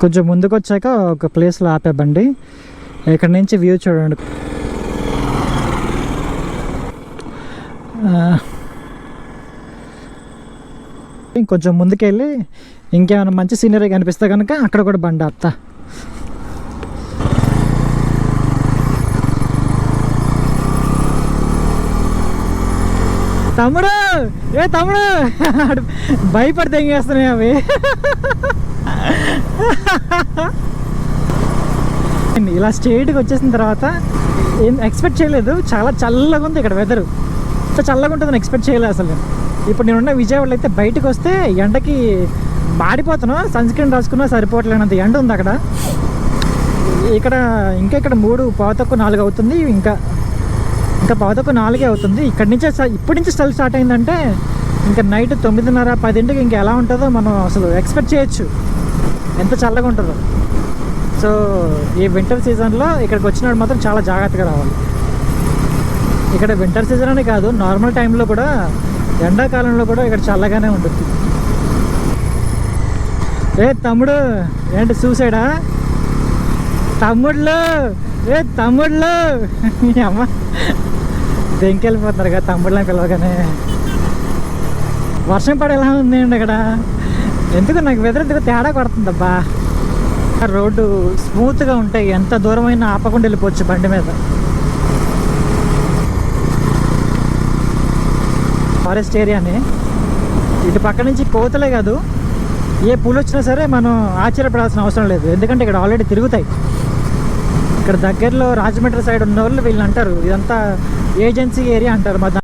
కొంచెం ముందుకు వచ్చాక ఒక ప్లేస్లో ఆపే బండి. ఇక్కడ నుంచి వ్యూ చూడండి. ఇంకొంచెం ముందుకెళ్ళి ఇంకేమైనా మంచి సీనరీ కనిపిస్తే కనుక అక్కడ కూడా బండి ఆపుతా. తమ్ముడు తమ్ముడు భయపడి తెంగేస్తున్నాయి అవి. ఇలా స్ట్రైట్గా వచ్చేసిన తర్వాత ఏం ఎక్స్పెక్ట్ చేయలేదు, చాలా చల్లగా ఉంది ఇక్కడ వెదర్. ఇంత చల్లగా ఉంటుందని ఎక్స్పెక్ట్ చేయలేదు అసలు. ఇప్పుడు నేనున్న విజయవాడలో అయితే బయటకు వస్తే ఎండకి మాడిపోతాను, సన్ స్క్రీన్ రాసుకున్నా సరిపోవట్లేనంత ఎండ ఉంది అక్కడ. ఇక్కడ 3:15-4 అవుతుంది, ఇంకా 4:15 అవుతుంది. ఇప్పటి నుంచి స్టల్ స్టార్ట్ అయిందంటే ఇంకా నైట్ 9:30-10 ఇంకా ఎలా ఉంటుందో మనం అసలు ఎక్స్పెక్ట్ చేయొచ్చు, ఎంత చల్లగా ఉంటుందో. సో ఈ వింటర్ సీజన్లో ఇక్కడికి వచ్చినప్పుడు మాత్రం చాలా జాగ్రత్తగా రావాలి. ఇక్కడ వింటర్ సీజన్ అనే కాదు, నార్మల్ టైంలో కూడా, ఎండాకాలంలో కూడా ఇక్కడ చల్లగానే ఉంటుంది. తమ్ముడు ఏంటి సూసైడా? తమ్ముళ్ళు తమ్ముళ్ళు అమ్మ దెంకెళ్ళిపోతున్నారు కదా తమ్ముళ్ళని పిలవగానే. వర్షం పడేలా ఉందండి ఇక్కడ. ఎందుకు నాకు వెదర్ ఎందుకు తేడా కొడుతుందబ్బా. రోడ్డు స్మూత్గా ఉంటాయి, ఎంత దూరమైనా ఆపకుండా వెళ్ళిపోవచ్చు బండి మీద. ఫారెస్ట్ ఏరియాని ఇటు పక్క నుంచి కోతలే కాదు, ఏ పూలు వచ్చినా సరే మనం ఆశ్చర్యపడాల్సిన అవసరం లేదు, ఎందుకంటే ఇక్కడ ఆల్రెడీ తిరుగుతాయి. ఇక్కడ దగ్గరలో రాజమండ్రి సైడ్ ఉన్న వాళ్ళు వీళ్ళు అంటారు ఇదంతా ఏజెన్సీ ఏరియా అంటారు.